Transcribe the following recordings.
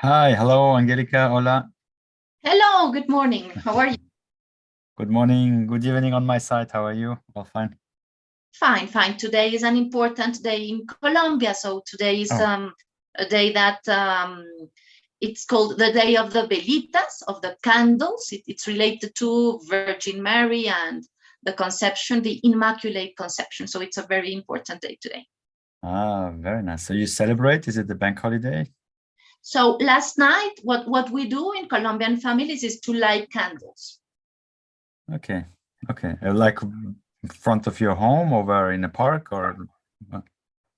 Hi, hello, Angelica. Hola. Hello, good morning. How are you? Good morning, good evening on my side. How are you? All fine. Fine, fine. Today is an important day in Colombia. So today is Oh, a day that it's called the Day of the Velitas, of the candles. It's related to Virgin Mary and the conception, the Immaculate Conception. So it's a very important day today. very nice. So you celebrate? Is it the bank holiday? So last night, what we do in Colombian families is to light candles. Okay, okay. Like in front of your home over in a park or?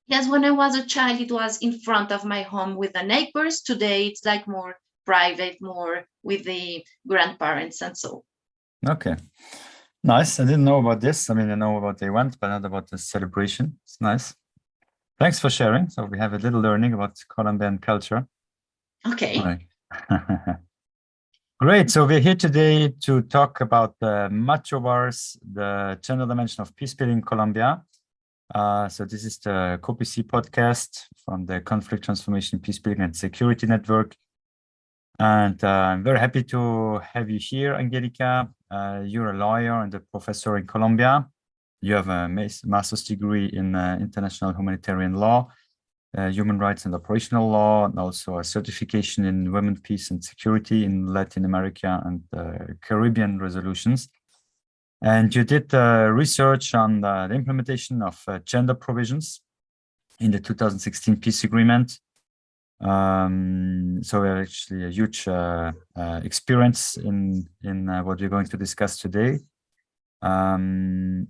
Yes, when I was a child, it was in front of my home with the neighbors. Today, it's like more private, more with the grandparents and so. Okay, nice. I didn't know about this. I mean, I know about the event, but not about the celebration. It's nice. Thanks for sharing. So we have a little learning about Colombian culture. All Okay. right. Great. So we're here today to talk about the Macho bars, the gender dimension of peace building in Colombia. So this is the COPC podcast from the Conflict Transformation, Peace Building and Security Network. And I'm very happy to have you here, Angelica. You're a lawyer and a professor in Colombia. You have a master's degree in international humanitarian law, human rights and operational law, and also a certification in women, peace and security in Latin America and Caribbean resolutions. And you did research on the implementation of gender provisions in the 2016 peace agreement. So actually a huge experience in what we're going to discuss today. And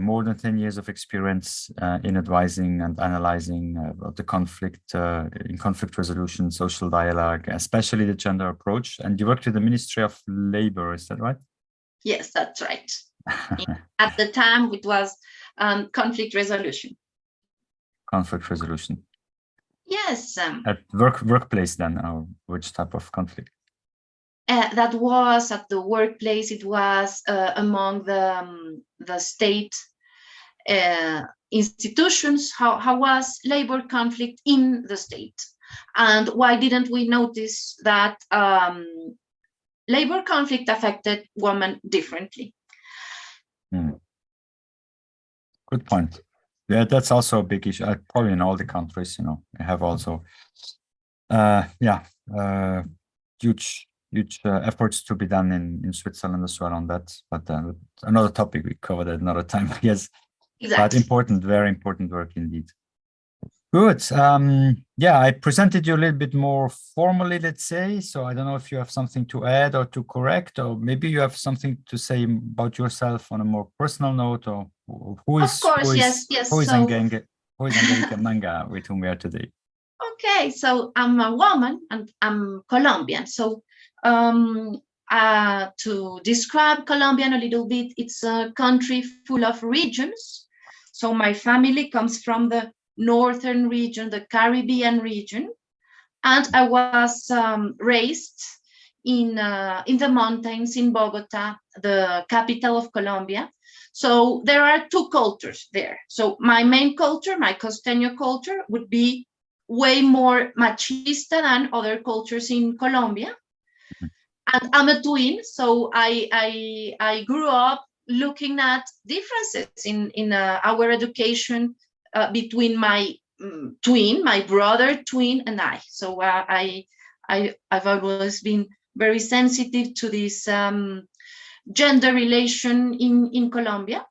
more than 10 years of experience in advising and analyzing the conflict in conflict resolution, social dialogue, especially the gender approach. And you worked with the Ministry of Labor, is that right? Yes, that's right. At the time, it was conflict resolution. Conflict resolution. Yes. At workplace then, or which type of conflict? That was at the workplace. It was among the state institutions. How was labor conflict in the state? And why didn't we notice that labor conflict affected women differently? Good point. Yeah, that's also a big issue. Probably in all the countries, we have also, huge efforts to be done in Switzerland as well on that. But another topic we covered at another time, I guess. But Exactly. important, very important work indeed. Good. Yeah, I presented you a little bit more formally, let's say. So I don't know if you have something to add or to correct, or maybe you have something to say about yourself on a more personal note, or who Of is course, yes, yes. So, who is Angelica Manga with whom we are today? okay, so I'm a woman and I'm Colombian. So, to describe Colombian a little bit, it's a country full of regions. So my family comes from the northern region, the Caribbean region, and I was raised in the mountains in Bogota, the capital of Colombia. So there are two cultures there. So my main culture, my costeño culture, would be way more machista than other cultures in Colombia. And I'm a twin, so I grew up looking at differences in our education between my twin, my brother twin, and I. So I've always been very sensitive to this gender relation in Colombia,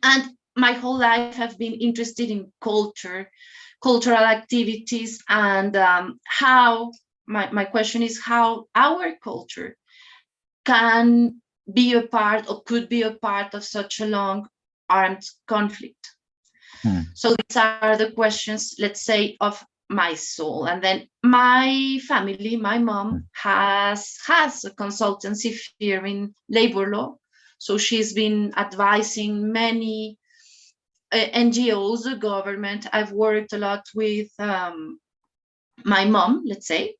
and my whole life I've been interested in cultural activities, and how my question is how our culture can be a part or could be a part of such a long armed conflict. So these are the questions, let's say, of my soul. And then my family, my mom has a consultancy firm in labor law. So she's been advising many NGOs, the government. I've worked a lot with my mom, let's say.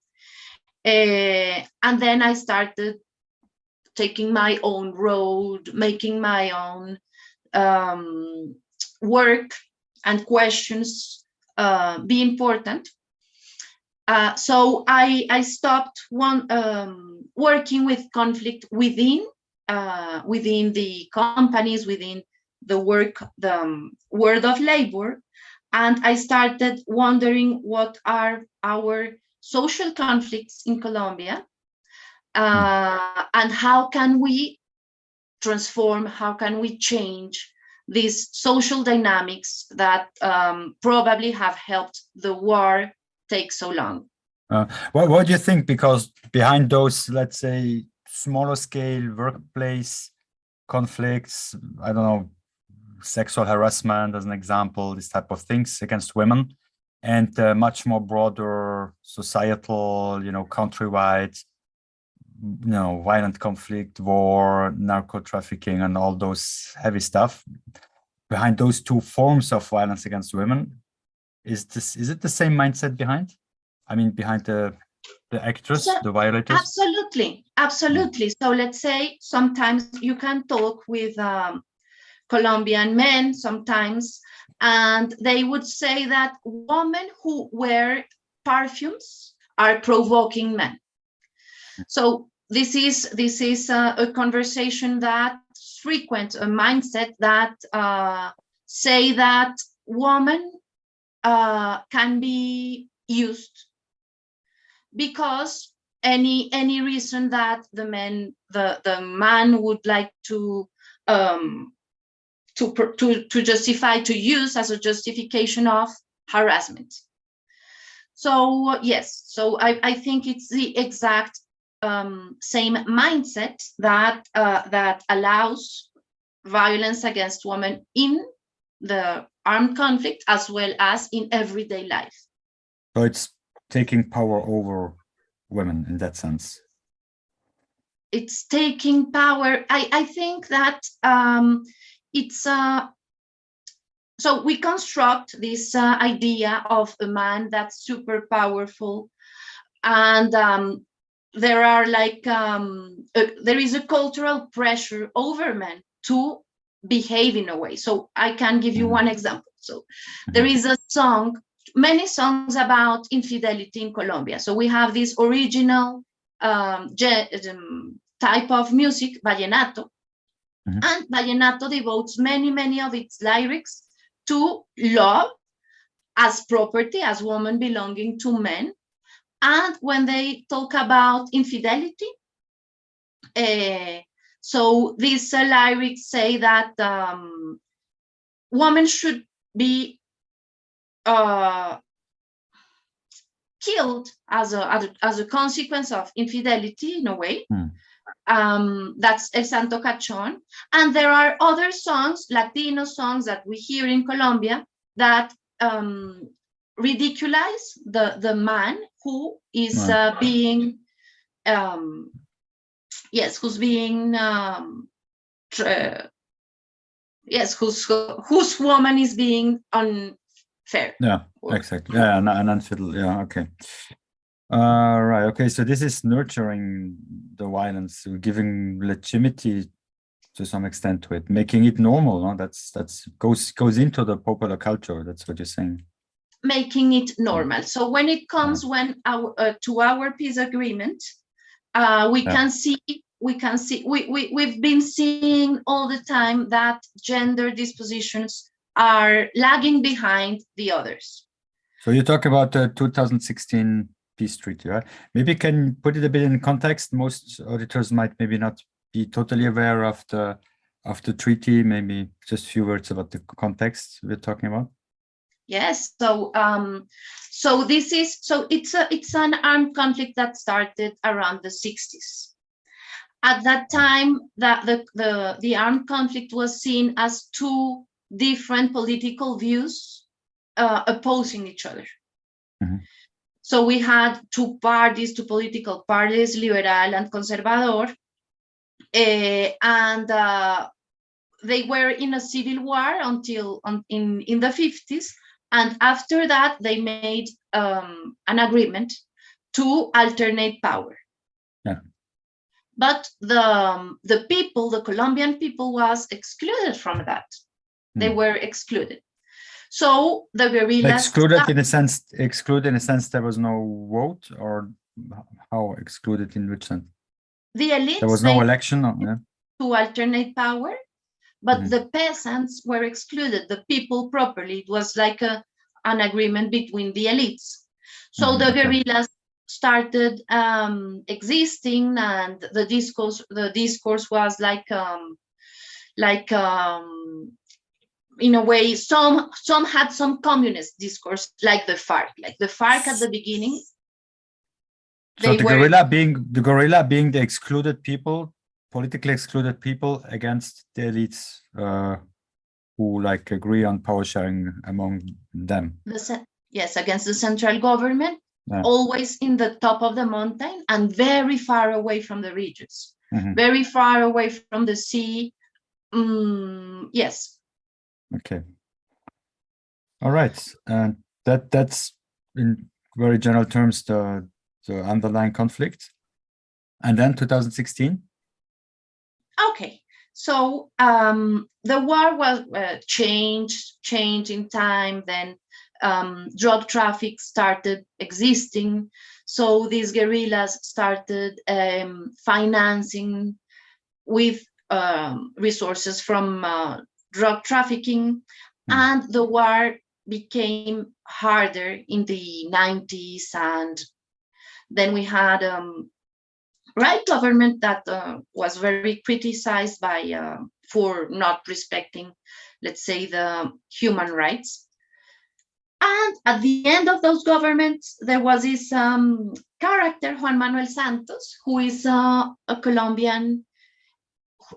And then I started taking my own road, making my own work and questions be important. So I stopped working with conflict within the companies, within the world of labor, and I started wondering what are our social conflicts in Colombia, and how can we transform, how can we change these social dynamics that probably have helped the war take so long. What do you think? Because behind those, let's say, smaller scale workplace conflicts, I don't know, sexual harassment as an example, this type of things against women, and much more broader societal, countrywide, violent conflict, war, narco trafficking, and all those heavy stuff. Behind those two forms of violence against women, is it the same mindset behind? I mean, behind the actors, the violators? Absolutely. So let's say sometimes you can talk with Colombian men sometimes, and they would say that women who wear perfumes are provoking men. So this is a conversation that's frequent, a mindset that say that women can be used because any reason that the man would like to justify, to use as a justification of harassment. So yes, so I think it's the exact same mindset that that allows violence against women in the armed conflict as well as in everyday life. So it's taking power over women in that sense. It's taking power. I think that it's so we construct this idea of a man that's super powerful, and there are like there is a cultural pressure over men to behave in a way. So I can give you one example. So there is a song, many songs about infidelity in Colombia. So we have this original type of music, vallenato, and vallenato devotes many of its lyrics to love as property, as woman belonging to men. And when they talk about infidelity, so these lyrics say that women should be killed as a consequence of infidelity in a way. That's El Santo Cachón. And there are other songs, Latino songs that we hear in Colombia that ridiculize the man who is being who's being whose woman is being unfair. Yeah, exactly. Yeah, and unfiddle. Yeah, okay. Right. Okay. So this is nurturing the violence, giving legitimacy to some extent to it, making it normal. No, that's goes into the popular culture. That's what you're saying. Making it normal. So when it comes to our peace agreement, we've been seeing all the time that gender dispositions are lagging behind the others. So you talk about the 2016 peace treaty, right? Maybe can put it a bit in context. Most auditors might maybe not be totally aware of the treaty. Maybe just a few words about the context we're talking about. Yes. So it's an armed conflict that started around the 60s. At that time, the armed conflict was seen as two different political views opposing each other. So we had two political parties, liberal and conservador, and they were in a civil war until in the 50s. And after that, they made an agreement to alternate power. Yeah. But the Colombian people was excluded from that. They were excluded. So the guerrillas Excluded in a sense there was no vote, or how excluded in which sense? The elites, There was no election? Yeah. To alternate power, but Mhm. the peasants were excluded, the people properly. It was like an agreement between the elites. So the Okay. guerrillas started existing, and the discourse was like in a way, some had some communist discourse, like the FARC. Like the FARC at the beginning, So the guerrilla being the excluded people, politically excluded people against the elites who like agree on power sharing among them. Yes, against the central government, Yeah. always in the top of the mountain and very far away from the regions, Mhm. very far away from the sea. Yes. Okay. All right, and that's in very general terms the underlying conflict. And then 2016. Okay, so the war was changed in time. Then drug traffic started existing, so these guerrillas started financing with resources from drug trafficking, and the war became harder in the 90s. And then we had right government that was very criticized by for not respecting, let's say, the human rights. And at the end of those governments, there was this character, Juan Manuel Santos, who is a Colombian,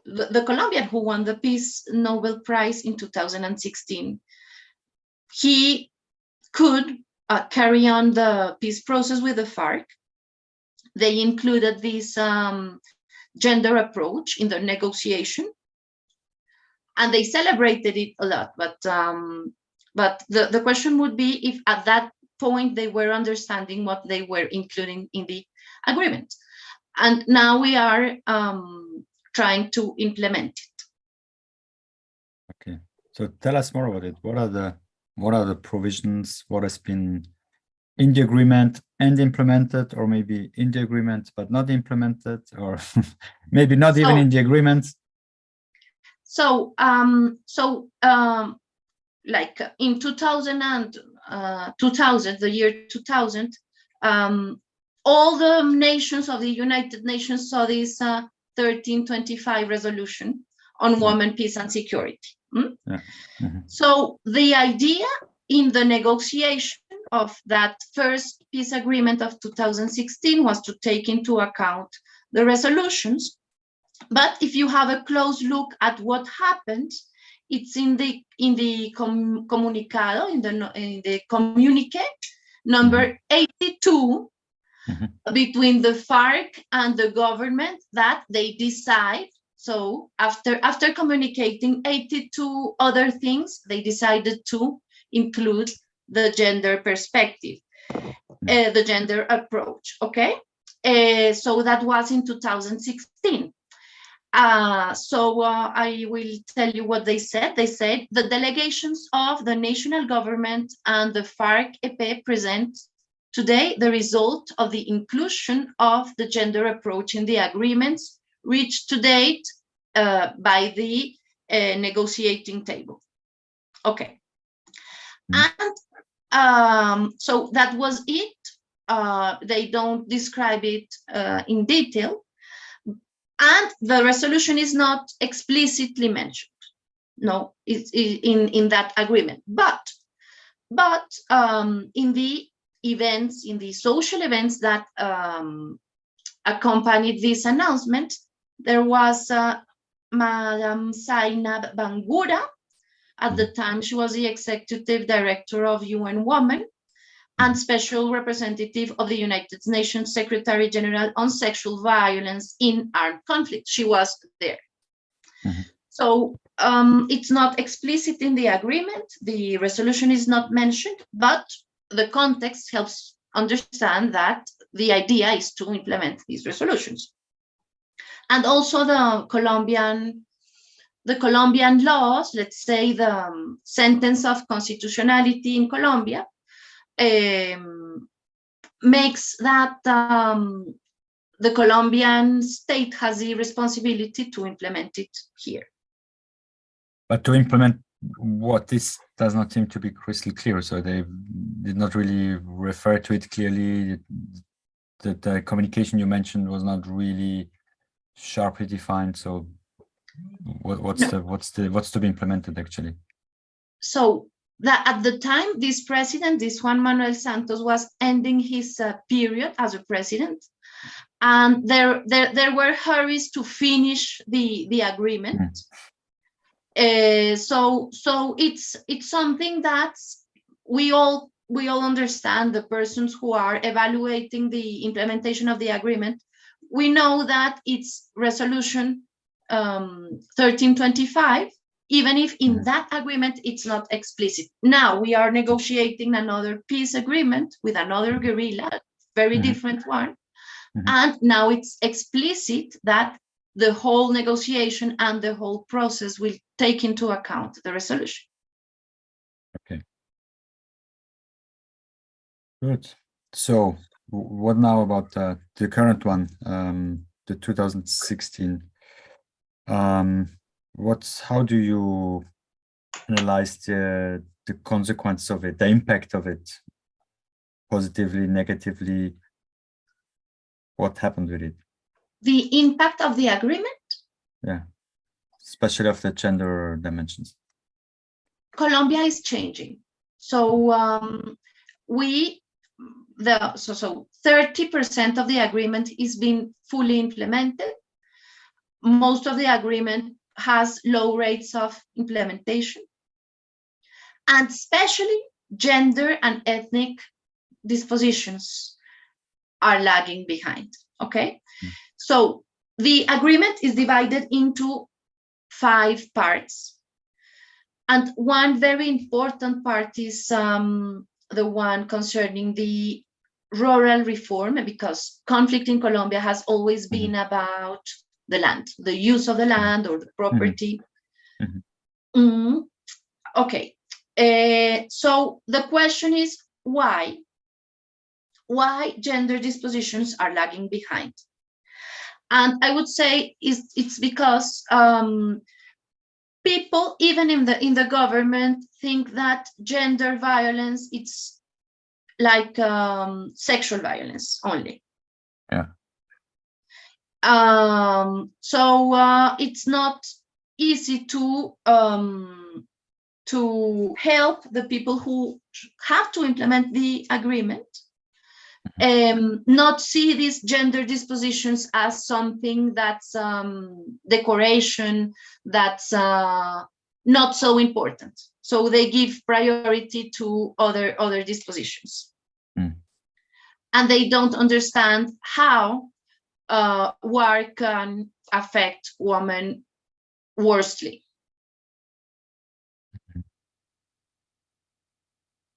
the Colombian who won the Peace Nobel Prize in 2016. He could carry on the peace process with the FARC. They included this gender approach in the negotiation, and they celebrated it a lot. But the question would be if at that point they were understanding what they were including in the agreement. And now we are trying to implement it. Okay, so tell us more about it. What are the provisions? What has been in the agreement and implemented, or maybe in the agreement but not implemented, or maybe not even in the agreement? So like in 2000 and 2000, the year 2000, all the nations of the United Nations saw this 1325 resolution on women, peace, and security. Yeah. Mm-hmm. So the idea in the negotiation of that first peace agreement of 2016 was to take into account the resolutions. But if you have a close look at what happened, it's in the comunicado, in the communique number 82, between the FARC and the government, that they decide. So after communicating 82 other things, they decided to include the gender perspective, the gender approach. Okay, so that was in 2016. I will tell you what they said. They said the delegations of the national government and the FARC-EP present today the result of the inclusion of the gender approach in the agreements reached to date by the negotiating table. Okay. And so that was it. They don't describe it in detail. And the resolution is not explicitly mentioned. No, it's in that agreement. But in the events, in the social events that accompanied this announcement, there was Madam Zainab Bangura. At the time, she was the executive director of UN Women and special representative of the United Nations Secretary General on Sexual Violence in Armed Conflict. She was there. So it's not explicit in the agreement. The resolution is not mentioned, but the context helps understand that the idea is to implement these resolutions. And also the Colombian the Colombian laws, let's say the sentence of constitutionality in Colombia, makes that the Colombian state has the responsibility to implement it here. But to implement what, this does not seem to be crystal clear. So they did not really refer to it clearly. The communication you mentioned was not really sharply defined. So what's to be implemented actually? So that at the time, this president, this Juan Manuel Santos, was ending his period as a president, and there were hurries to finish the agreement. So it's something that we all understand. The persons who are evaluating the implementation of the agreement, we know that it's resolution 1325, even if in that agreement it's not explicit. Now we are negotiating another peace agreement with another guerrilla, very different one, and now it's explicit that the whole negotiation and the whole process will take into account the resolution. Okay. Good. So what now about the current one, the 2016? How do you analyze the consequence of it, the impact of it, positively, negatively? What happened with it? The impact of the agreement? Yeah, especially of the gender dimensions. Colombia is changing. So 30% of the agreement is being fully implemented. Most of the agreement has low rates of implementation, and especially gender and ethnic dispositions are lagging behind. Okay, so the agreement is divided into 5 parts, and one very important part is the one concerning the rural reform, because conflict in Colombia has always been about the land, the use of the land or the property. Okay, so the question is why gender dispositions are lagging behind, and I would say it's because people, even in the government, think that gender violence, it's like sexual violence only. Yeah. So it's not easy to help the people who have to implement the agreement, not see these gender dispositions as something that's decoration, that's not so important. So they give priority to other dispositions. And they don't understand how war can affect women worstly.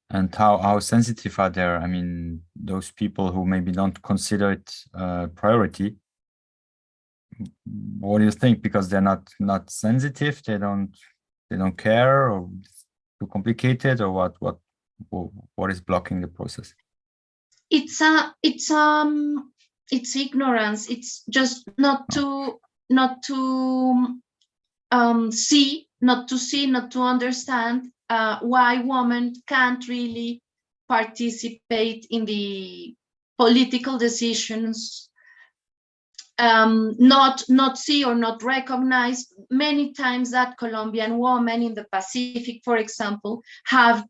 And how sensitive are there? I mean, those people who maybe don't consider it priority. What do you think? Because they're not sensitive, they don't care, or too complicated, or what is blocking the process? It's ignorance. It's just not to understand why women can't really participate in the political decisions, not see or not recognize many times that Colombian women in the Pacific, for example, have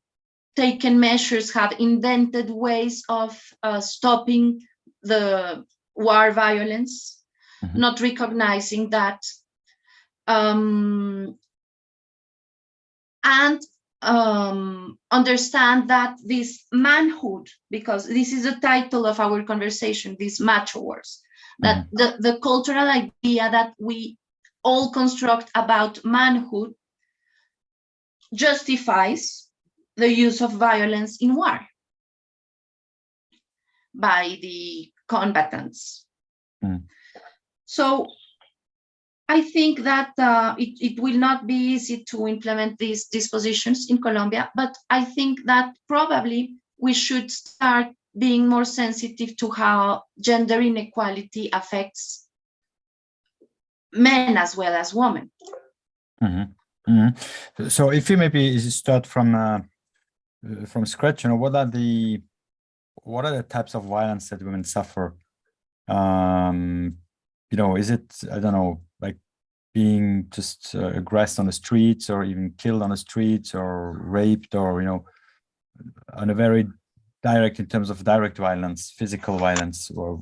taken measures, have invented ways of stopping the war violence, not recognizing that. And understand that this manhood, because this is the title of our conversation, these macho wars, that the cultural idea that we all construct about manhood justifies the use of violence in war by the combatants. So I think that it will not be easy to implement these dispositions in Colombia, but I think that probably we should start being more sensitive to how gender inequality affects men as well as women. Mm-hmm. Mm-hmm. So if you maybe start from scratch, what are the types of violence that women suffer? Is it, I don't know, like being just aggressed on the streets, or even killed on the streets, or raped, or on a very direct, in terms of direct violence, physical violence? Or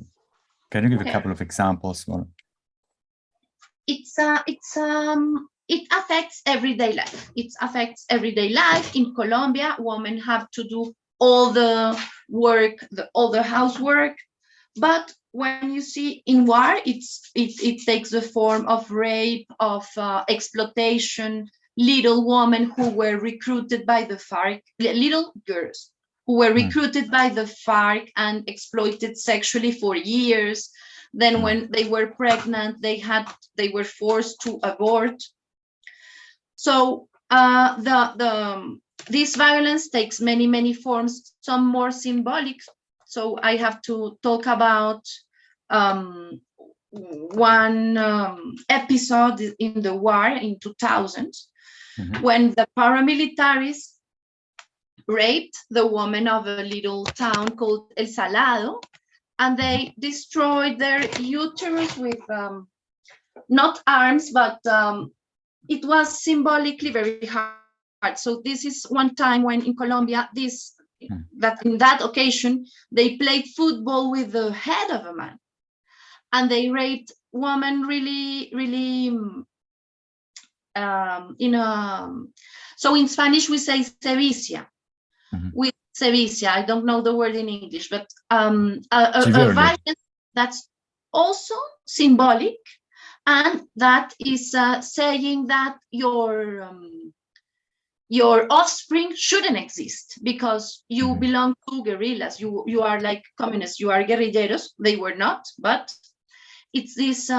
can you give a couple of examples? It affects everyday life. It affects everyday life. In Colombia, women have to do all the work, all the housework. But when you see in war, it takes the form of rape, of exploitation. Little women who were recruited by the FARC, little girls who were recruited by the FARC and exploited sexually for years. Then when they were pregnant, they were forced to abort. So this violence takes many forms, some more symbolic. So I have to talk about one episode in the war in 2000, when the paramilitaries raped the woman of a little town called El Salado, and they destroyed their uterus with not arms, but it was symbolically very hard. So this is one time when in Colombia, in that occasion, they played football with the head of a man, and they raped women really so in Spanish we say cevicia. With cevicia, I don't know the word in English, but a violence that's also symbolic, and that is saying that your offspring shouldn't exist because you belong to guerrillas. You are like communists. You are guerrilleros. They were not, but it's this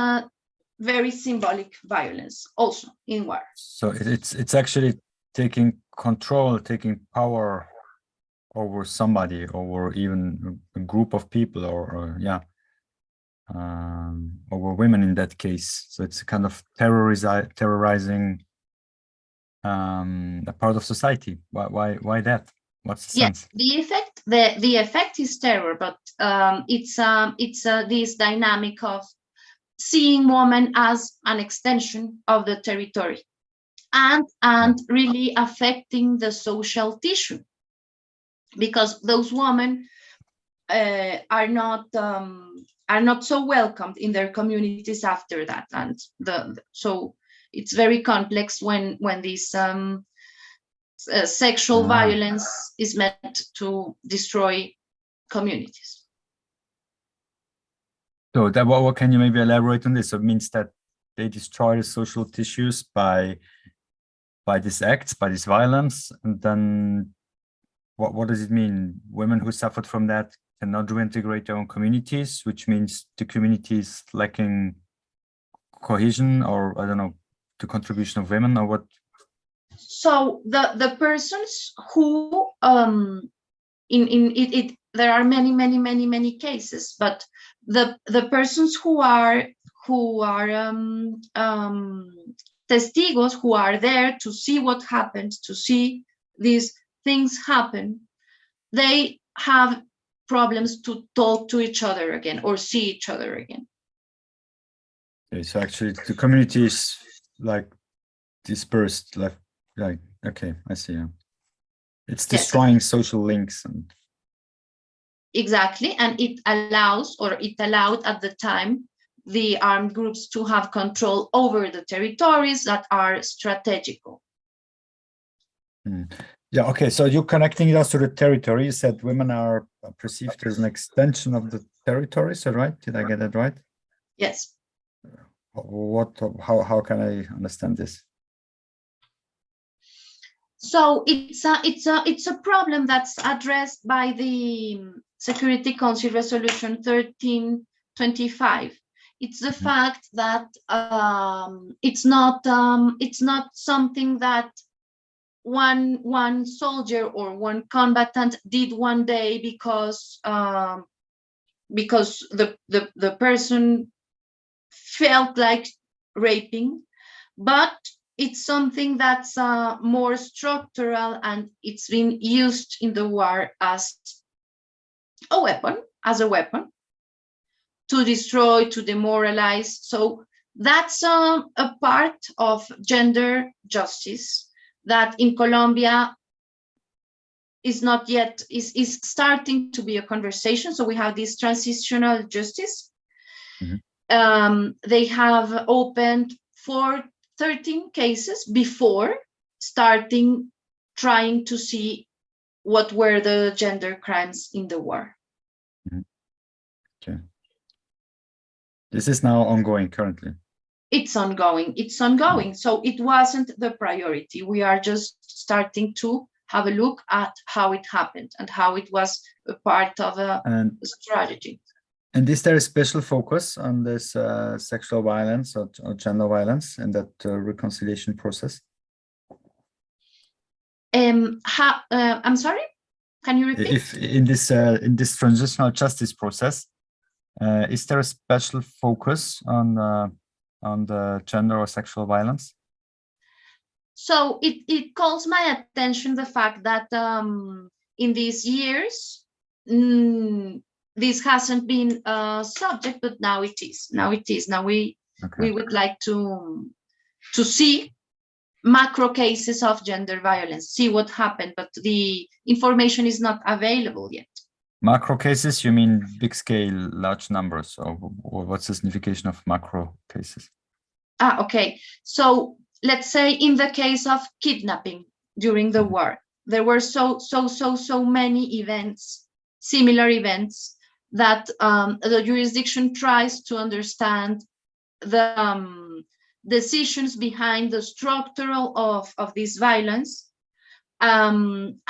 very symbolic violence also in war. So it's actually taking control, taking power over somebody, over even a group of people, or over women in that case. So it's a kind of terrorizing a part of society. Why that? What's the sense? The effect is terror, but it's this dynamic of seeing women as an extension of the territory, and really affecting the social tissue, because those women are not so welcomed in their communities after that, and so it's very complex when this sexual violence is meant to destroy communities. So what can you maybe elaborate on this? So it means that they destroy the social tissues by these acts, by this violence, and then what does it mean? Women who suffered from that cannot reintegrate their own communities, which means the community is lacking cohesion, or I don't know, the contribution of women, or what? So the persons who in it there are many cases, but the persons who are testigos, who are there to see what happened, to see these things happen, they have problems to talk to each other again or see each other again. Okay, so actually the community is like dispersed, like okay, I see. It's destroying social links. And exactly, and it allowed at the time the armed groups to have control over the territories that are strategical. Yeah, okay, so you're connecting it also to the territory. You said women are perceived as an extension of the territory, so right? Did I get that right? Yes. How can I understand this? So it's a problem that's addressed by the Security Council Resolution 1325. It's the fact that it's not something that one soldier or one combatant did one day because the person felt like raping, but it's something that's more structural, and it's been used in the war as a weapon to destroy, to demoralize. So that's a part of gender justice that in Colombia is not yet, is starting to be a conversation. So we have this transitional justice. They have opened for 13 cases before starting trying to see what were the gender crimes in the war. Okay. This is now ongoing currently. It's ongoing. So it wasn't the priority. We are just starting to have a look at how it happened and how it was a part of a strategy. And is there a special focus on this sexual violence or gender violence in that reconciliation process? I'm sorry, can you repeat? If in this transitional justice process, is there a special focus on the gender or sexual violence? So it calls my attention the fact that in these years, this hasn't been a subject, but now it is. Now we would like to see macro cases of gender violence, see what happened, but the information is not available yet. Macro cases, you mean big scale, large numbers, or what's the signification of macro cases? Okay. So let's say in the case of kidnapping during the war, there were so many events, similar events, that the jurisdiction tries to understand the decisions behind the structural of this violence, and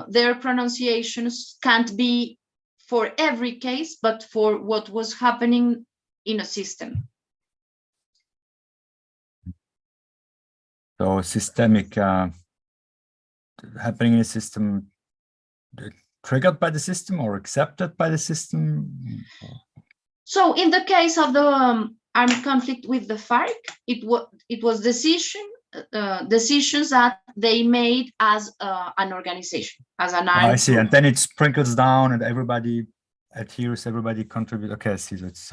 their pronunciations can't be for every case, but for what was happening in a system. So systemic happening in a system, triggered by the system or accepted by the system? So in the case of the armed conflict with the FARC, it was decisions that they made as an organization, as an armed I see, group. and then it sprinkles down and everybody adheres, everybody contributes. Okay, I see. So it's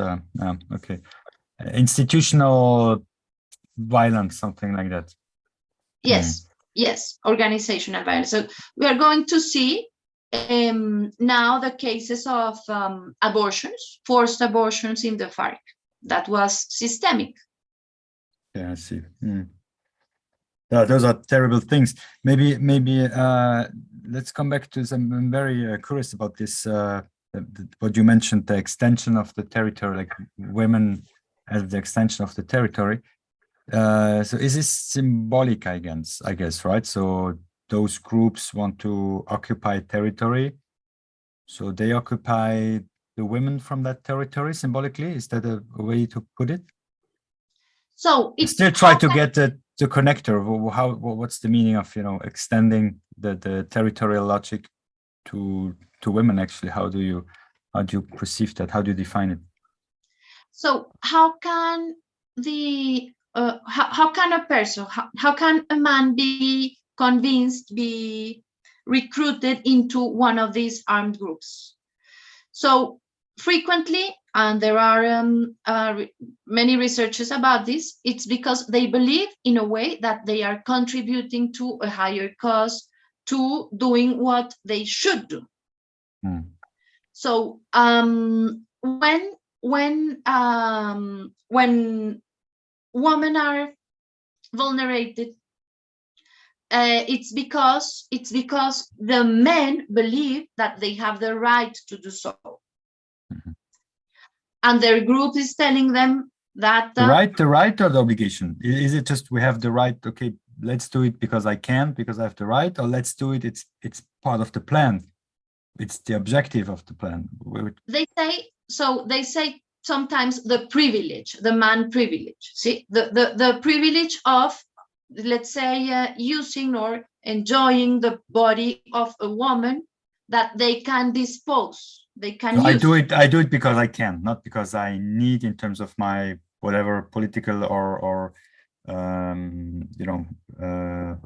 okay. Institutional violence, something like that. Yes, organizational violence. So we are going to see now the cases of abortions, forced abortions in the FARC. That was systemic. Yeah, I see. Those are terrible things. Maybe let's come back to some. I'm very curious about this. What you mentioned, the extension of the territory, like women as the extension of the territory. So is this symbolic, I guess, right? So those groups want to occupy territory, so they occupy the women from that territory symbolically. Is that a way to put it? So it's still try to get the connector. What's the meaning of extending the territorial logic to women? Actually, how do you perceive that? How do you define it? So how can how can a person, how can a man be convinced, be recruited into one of these armed groups? So frequently, and there are many researches about this, it's because they believe in a way that they are contributing to a higher cause, to doing what they should do. So when women are vulnerated, it's because the men believe that they have the right to do so, and their group is telling them that the right or the obligation. Is it just we have the right? Okay, let's do it because I can, because I have the right, or let's do it. It's part of the plan. It's the objective of the plan. They say sometimes the privilege, the man privilege, see, the privilege of, let's say, using or enjoying the body of a woman that they can dispose, they can So use. I do it because I can, not because I need in terms of my whatever political or you know,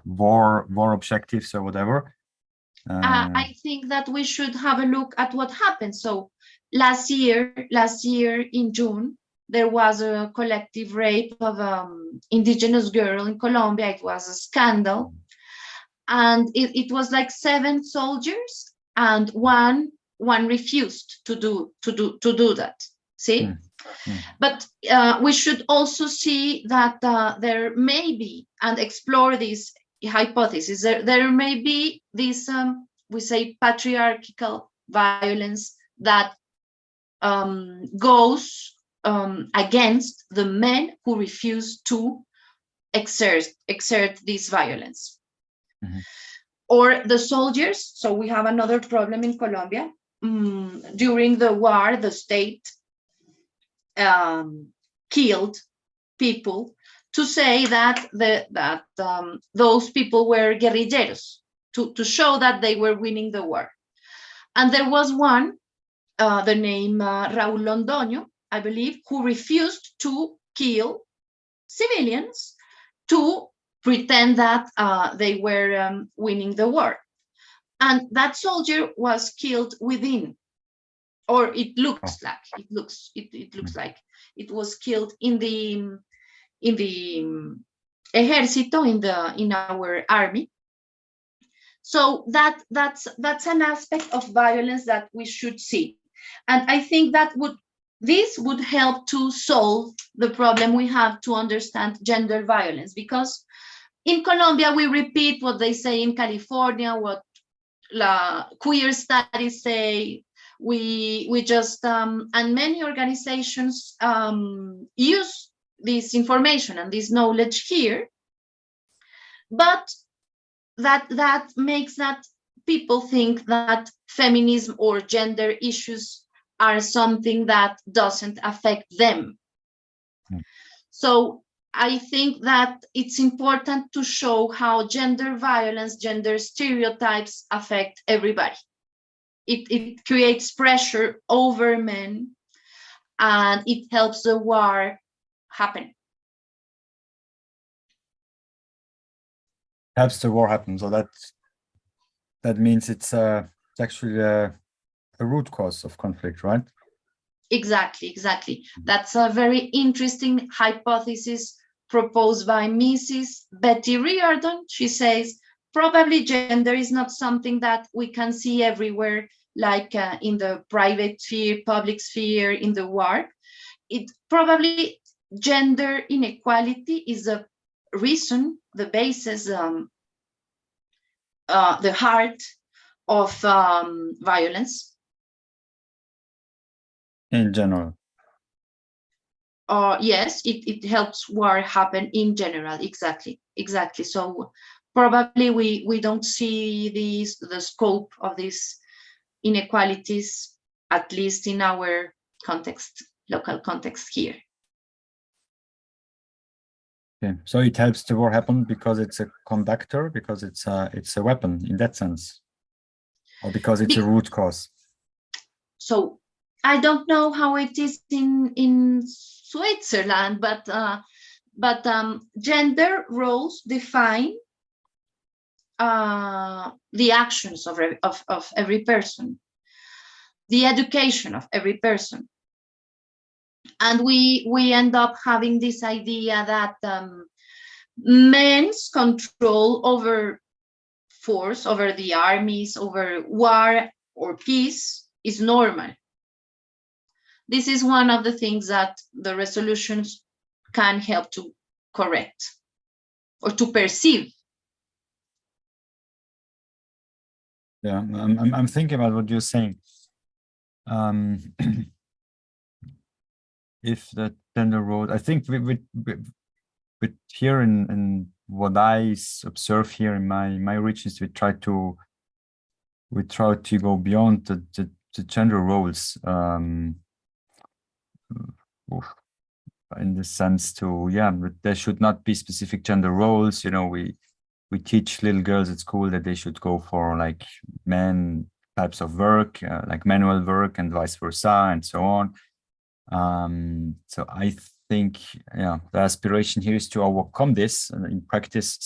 war objectives or whatever. I think that we should have a look at what happened. So last year in June, there was a collective rape of indigenous girl in Colombia. It was a scandal, and it was like 7 soldiers, and one refused to do that. See. But we should also see that there may be, and explore this hypothesis, there may be this, we say, patriarchal violence that goes against the men who refuse to exert this violence. Or the soldiers. So we have another problem in Colombia. During the war, the state killed people to say that those people were guerrilleros, to show that they were winning the war. And there was one, the name Raúl Londoño, I believe, who refused to kill civilians to pretend that they were winning the war. And that soldier was killed within, or it looks like it looks like it was killed in the ejército, in our army. So that's an aspect of violence that we should see, and I think that this would help to solve the problem we have to understand gender violence, because in Colombia we repeat what they say in California, what queer studies say. We just and many organizations use this information and this knowledge here, but that makes that people think that feminism or gender issues are something that doesn't affect them. So I think that it's important to show how gender violence, gender stereotypes affect everybody. It creates pressure over men, and it helps the war happen. Helps the war happen. So that means it's actually a root cause of conflict, right? Exactly. That's a very interesting hypothesis proposed by Mrs. Betty Riordan. She says, probably gender is not something that we can see everywhere, like in the private sphere, public sphere, in the work. It probably, gender inequality is a reason, the basis, the heart of violence. In general. Yes, it helps war happen in general. Exactly. So probably we don't see the scope of these inequalities, at least in our context, local context here. Okay, so it helps the war happen because it's a conductor, because it's a weapon in that sense, or because it's a root cause. So I don't know how it is in Switzerland, but gender roles define the actions of every person, the education of every person, and we end up having this idea that men's control over force, over the armies, over war or peace is normal. This is one of the things that the resolutions can help to correct or to perceive. Yeah, I'm thinking about what you're saying. If the gender role, I think with here in what I observe here in my regions, we try to go beyond the gender roles. in the sense to, there should not be specific gender roles. We teach little girls at school that they should go for like men types of work, like manual work and vice versa, and so on. So I think, the aspiration here is to overcome this. And in practice,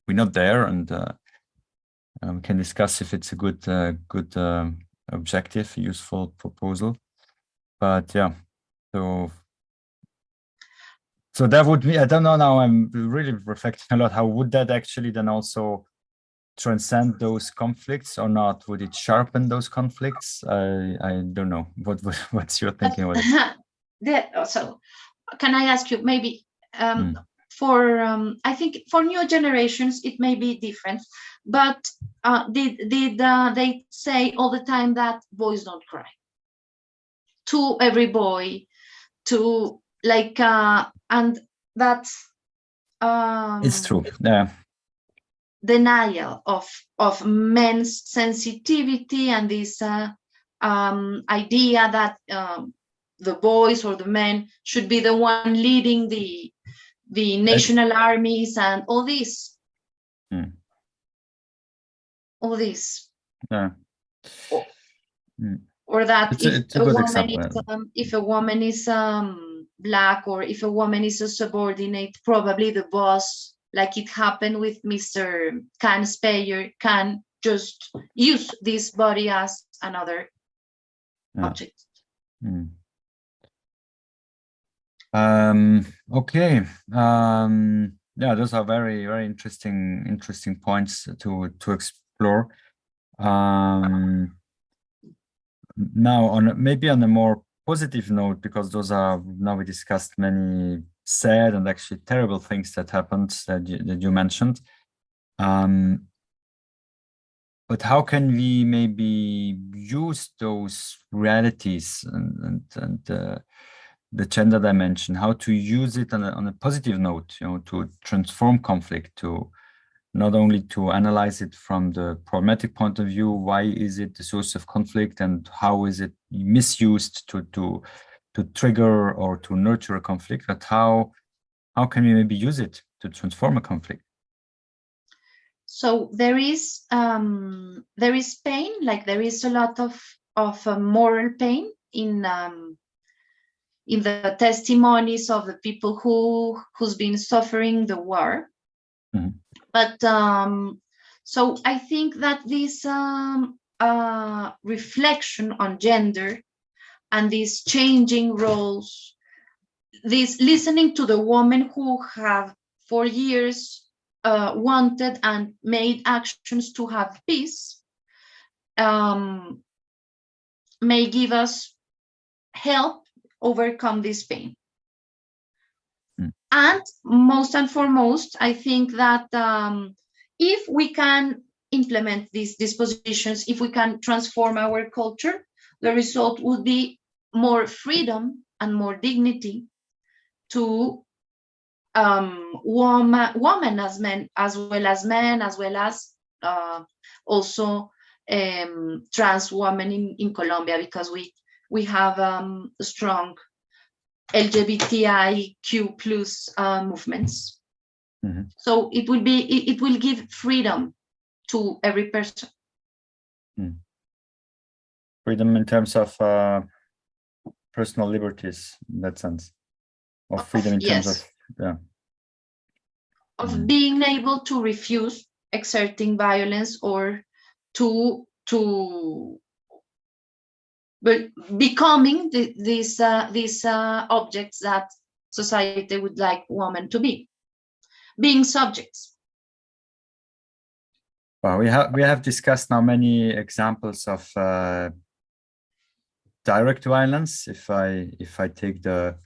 we're not there, and we can discuss if it's a good objective, useful proposal. But so that would be, I don't know, now I'm really reflecting a lot. How would that actually then also transcend those conflicts or not? Would it sharpen those conflicts? I don't know. What's your thinking about it? So can I ask you maybe for I think for new generations it may be different, but did they say all the time that boys don't cry to every boy, to like and that's it's true, yeah. Denial of men's sensitivity and this idea that the boys or the men should be the one leading the national armies and all this. All this. Yeah. Or that if a woman is black, or if a woman is a subordinate, probably the boss, like it happened with Mr. Can Speyer, can just use this body as another object. Okay. Those are very, very interesting points to explore. Now, maybe on a more positive note, because now we discussed many sad and actually terrible things that happened that you mentioned. But how can we maybe use those realities and the gender dimension, how to use it on a positive note, to transform conflict, to not only to analyze it from the pragmatic point of view, why is it the source of conflict and how is it misused to trigger or to nurture a conflict, but how can we maybe use it to transform a conflict? So there is pain, like there is a lot of moral pain in the testimonies of the people who's been suffering the war. But so I think that this reflection on gender and these changing roles, this listening to the women who have for years wanted and made actions to have peace, may give us help overcome this pain. And most and foremost, I think that if we can implement these dispositions, if we can transform our culture, the result would be more freedom and more dignity to women as men, as well as men, as well as also trans women in Colombia, because we have a strong LGBTIQ plus movements. So it will give freedom to every person. Freedom in terms of personal liberties, in that sense, or freedom in terms of being able to refuse exerting violence, or to but becoming these objects that society would like women to be, being subjects. Well, we have discussed now many examples of direct violence. If I take the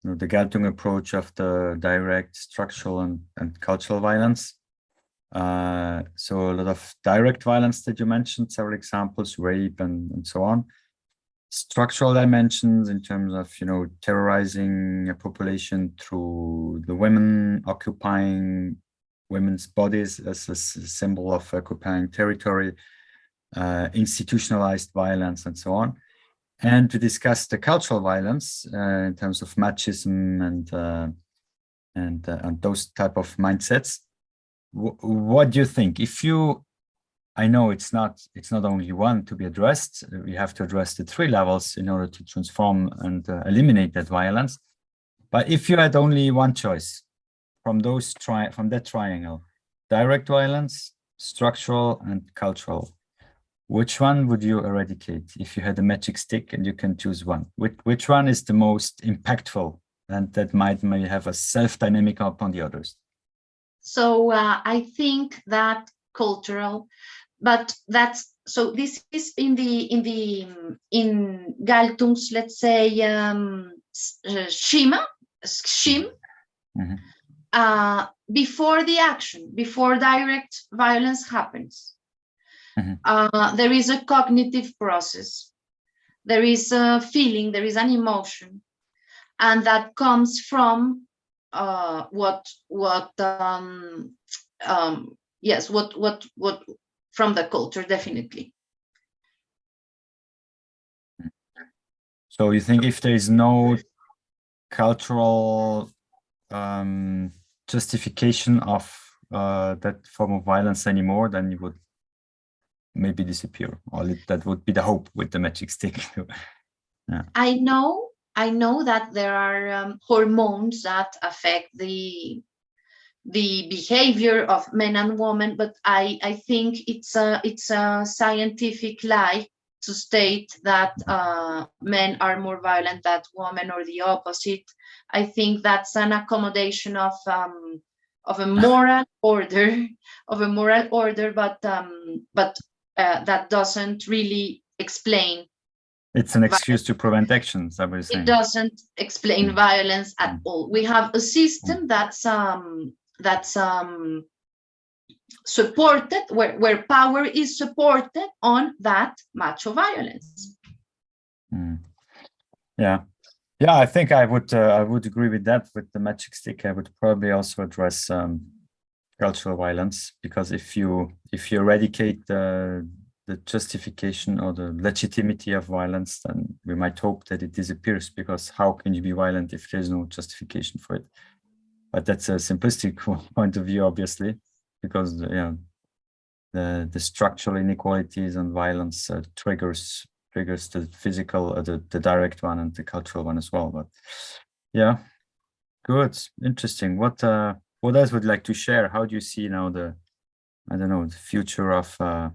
Geltung approach of the direct structural and cultural violence. So a lot of direct violence that you mentioned, several examples, rape and so on. Structural dimensions in terms of, terrorizing a population through the women occupying women's bodies as a symbol of occupying territory, institutionalized violence and so on. and to discuss the cultural violence in terms of machism and those type of mindsets. What do you think? I know it's not only one to be addressed. We have to address the three levels in order to transform and eliminate that violence. But if you had only one choice from that triangle, direct violence, structural, and cultural, which one would you eradicate if you had a magic stick and you can choose one? Which one is the most impactful and that may have a self-dynamic upon the others? So I think that cultural, but this is in Galtung's, let's say, schema, Mhm. Before the action, before direct violence happens. Mhm. There is a cognitive process, there is a feeling, there is an emotion, and that comes from what from the culture, definitely. So you think if there is no cultural justification of that form of violence anymore, then it would maybe disappear, or that would be the hope with the magic stick. Yeah. I know that there are hormones that affect the behavior of men and women, but I think it's a scientific lie to state that men are more violent than women or the opposite. I think that's an accommodation of a moral order, but that doesn't really explain. It's an excuse to prevent actions, I was saying. It doesn't explain violence at all. We have a system that's supported, where power is supported on that macho violence. Yeah, I think I would agree with that. With the magic stick, I would probably also address cultural violence, because if you eradicate the justification or the legitimacy of violence, then we might hope that it disappears, because how can you be violent if there's no justification for it? But that's a simplistic point of view, obviously, because the structural inequalities and violence triggers the physical, the direct one, and the cultural one as well. But yeah, good, interesting. What else would you like to share? How do you see now the future of I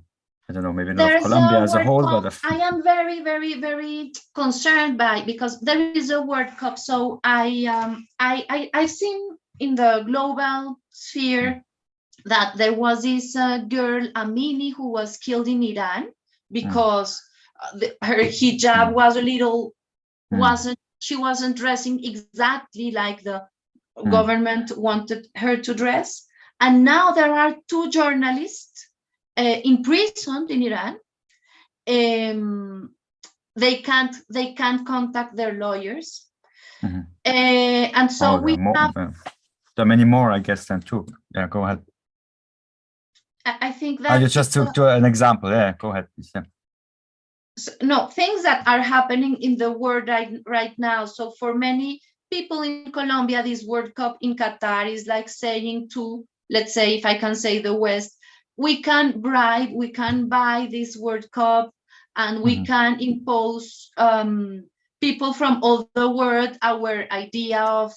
don't know, maybe not of Colombia as a whole, but I am very, very, very concerned by, because there is a World Cup. So I've seen in the global sphere that there was this girl, Amini, who was killed in Iran because her hijab was a little, she wasn't dressing exactly like the government wanted her to dress. And now there are two journalists imprisoned in Iran. They can't contact their lawyers. And so we have there are many more, I guess, than two. Yeah, go ahead. I think that you just took an example. Yeah, go ahead, please. Yeah. No, things that are happening in the world right now. So for many people in Colombia, this World Cup in Qatar is like saying to, let's say, if I can say the West, we can bribe, we can buy this World Cup, and we can impose people from all the world our idea of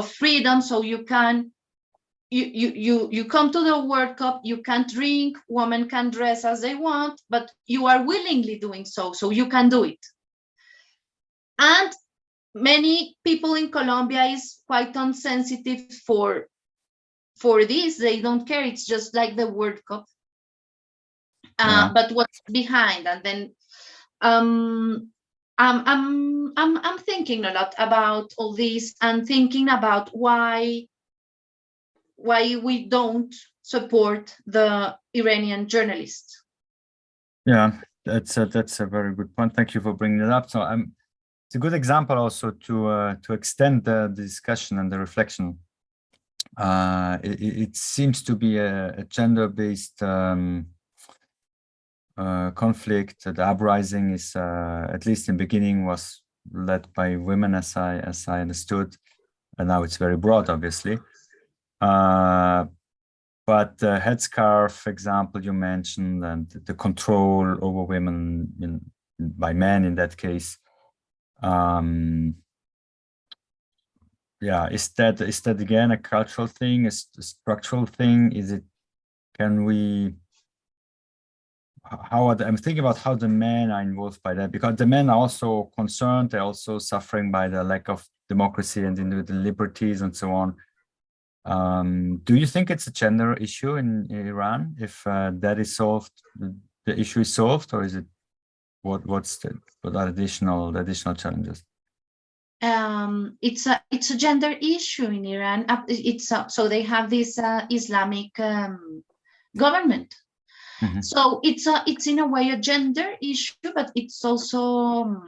freedom. So you can. You come to the World Cup, you can drink, women can dress as they want, but you are willingly doing so you can do it. And many people in Colombia is quite insensitive for this. They don't care. It's just like the World Cup. But what's behind? And then I'm thinking a lot about all this, and thinking about why we don't support the Iranian journalists. Yeah, that's a very good point. Thank you for bringing it up. So it's a good example also to extend the discussion and the reflection. It seems to be a gender-based conflict, the uprising is, at least in the beginning, was led by women, as I understood, and now it's very broad, obviously. But the headscarf, for example, you mentioned, and the control over women by men in that case. Yeah, is that again a cultural thing? Is a structural thing? Is it? Can we? How are I'm thinking about how the men are involved by that, because the men are also concerned. They're also suffering by the lack of democracy and individual liberties and so on. Do you think it's a gender issue in Iran? If that is solved, the issue is solved, or is it what are additional challenges? It's a gender issue in Iran. So they have this Islamic government. Mm-hmm. So it's in a way a gender issue, but it's also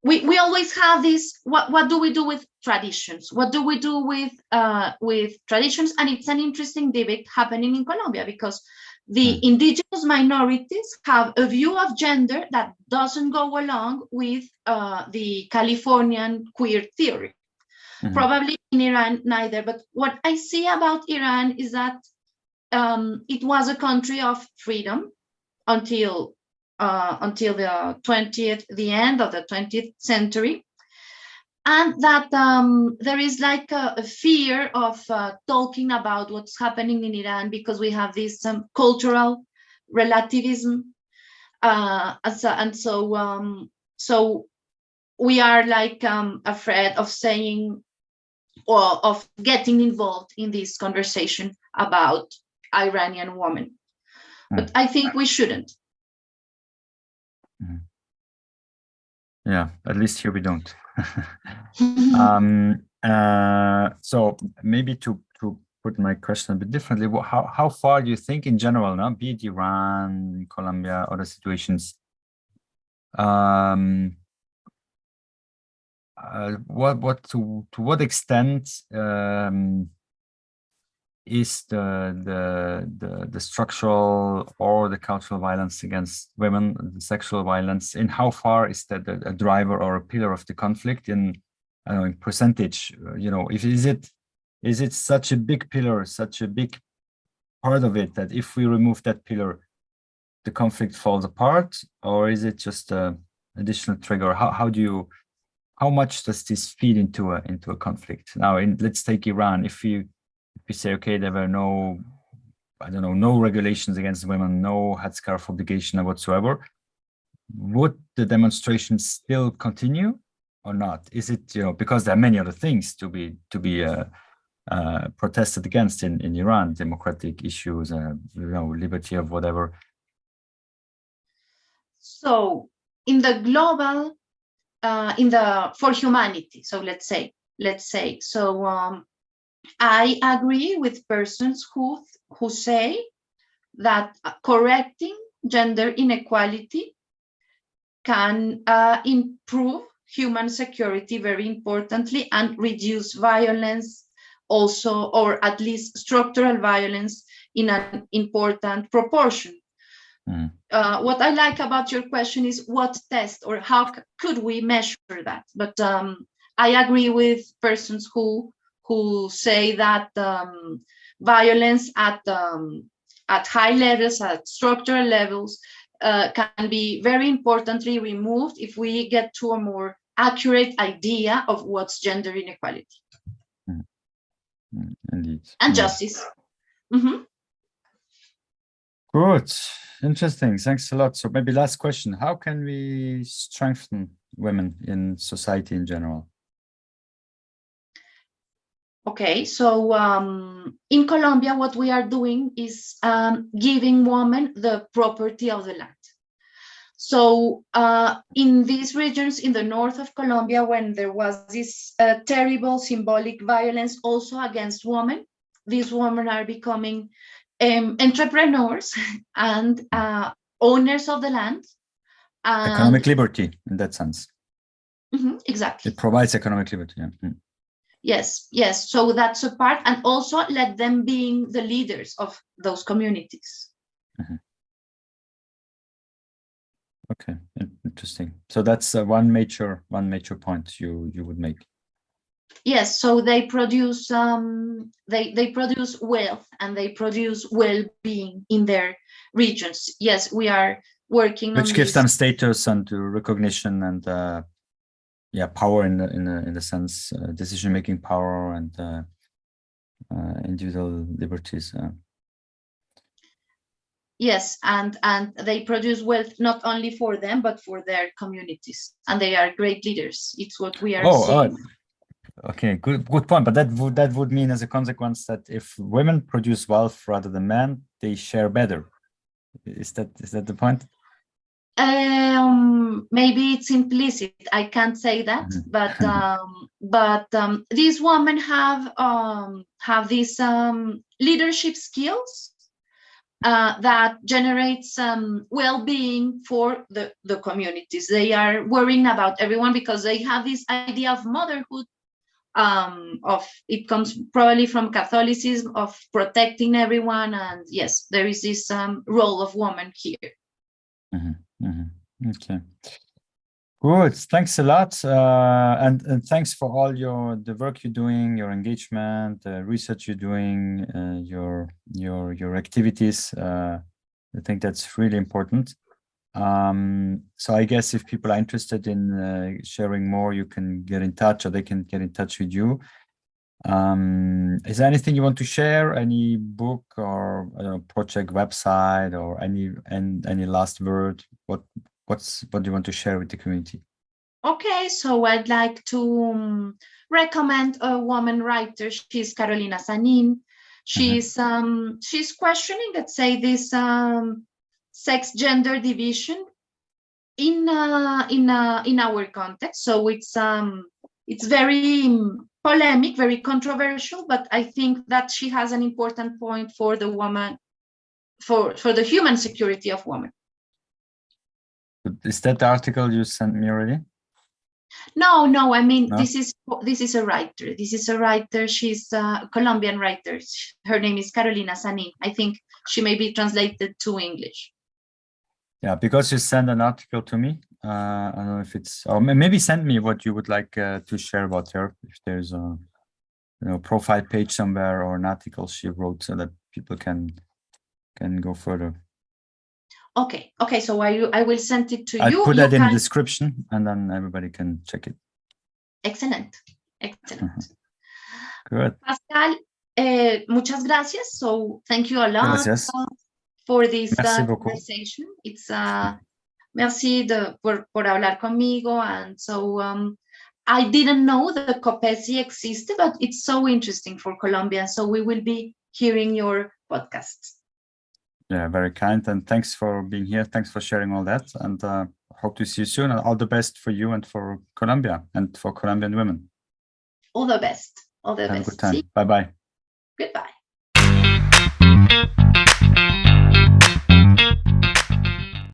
we always have this. What do we do with traditions? What do we do with traditions? And it's an interesting debate happening in Colombia, because the indigenous minorities have a view of gender that doesn't go along with the Californian queer theory. Mm-hmm. Probably in Iran neither. But what I see about Iran is that it was a country of freedom until the end of the 20th century, and that there is like a fear of talking about what's happening in Iran, because we have this cultural relativism, so we are like afraid of saying or of getting involved in this conversation about Iranian women. But I think we shouldn't. Yeah, at least here we don't. So maybe to put my question a bit differently, how far do you think in general, now, be it Iran, Colombia, other situations, to what extent is the structural or the cultural violence against women, the sexual violence, in how far is that a driver or a pillar of the conflict in percentage? Is it such a big pillar, such a big part of it, that if we remove that pillar, the conflict falls apart, or is it just a additional trigger? How much does this feed into a conflict? Now, let's take Iran. If we say, okay, there were no regulations against women, no headscarf obligation whatsoever, would the demonstrations still continue or not? Is it, because there are many other things to be protested against in Iran, democratic issues, liberty of whatever. So in the global, for humanity, so let's say, so I agree with persons who say that correcting gender inequality can improve human security very importantly, and reduce violence also, or at least structural violence, in an important proportion. What I like about your question is what test, or how could we measure that? But I agree with persons who say that violence at high levels, at structural levels, can be very importantly removed if we get to a more accurate idea of what's gender inequality. Indeed. And justice. Mm-hmm. Good. Interesting. Thanks a lot. So maybe last question. How can we strengthen women in society in general? Okay, so in Colombia, what we are doing is giving women the property of the land. So in these regions in the north of Colombia, when there was this terrible symbolic violence also against women, these women are becoming entrepreneurs and owners of the land. And economic liberty in that sense. Exactly. It provides economic liberty. Yeah. Yes, yes. So that's a part, and also let them being the leaders of those communities. Mm-hmm. Okay, interesting. So that's one major point you would make. Yes, so they produce they produce wealth and they produce well-being in their regions. Yes, we are working Which on gives this. them status and recognition and power in the sense decision-making power and individual liberties. Yes, and they produce wealth not only for them but for their communities, and they are great leaders. It's what we are seeing. Okay, good point. But that would mean as a consequence that if women produce wealth rather than men, they share better. Is that the point? Maybe it's implicit. I can't say that, but these women have these leadership skills that generates well-being for the communities. They are worrying about everyone because they have this idea of motherhood. Of it comes probably from Catholicism of protecting everyone, and yes, there is this role of woman here. Okay. Good. Thanks a lot, and thanks for all the work you're doing, your engagement, research you're doing, your activities. I think that's really important. So I guess if people are interested in sharing more, you can get in touch, or they can get in touch with you. Is there anything you want to share? Any book or project website, or any last word? What do you want to share with the community? Okay, so I'd like to recommend a woman writer. She's Carolina Sanin. She's questioning, let's say, this sex gender division in our context. So it's very polemic, very controversial, but I think that she has an important point for the woman, for the human security of women. Is that the article you sent me already? No, I mean, No? this is a writer. This is a writer. She's a Colombian writer. Her name is Carolina Sanin. I think she may be translated to English. Yeah, because you sent an article to me. I don't know if it's, or maybe send me what you would like to share about her. If there's a profile page somewhere or an article she wrote, so that people can go further. Okay. So I will send it to you. I'll put that in the description, and then everybody can check it. Excellent. Good. Pascal, muchas gracias. So thank you a lot for this conversation. It's merci por hablar conmigo. And so I didn't know that the COPESI existed, but it's so interesting for Colombia. So we will be hearing your podcasts. Yeah, very kind. And thanks for being here. Thanks for sharing all that. And hope to see you soon. And all the best for you and for Colombia and for Colombian women. All the best. Have a good time. Bye-bye. Goodbye.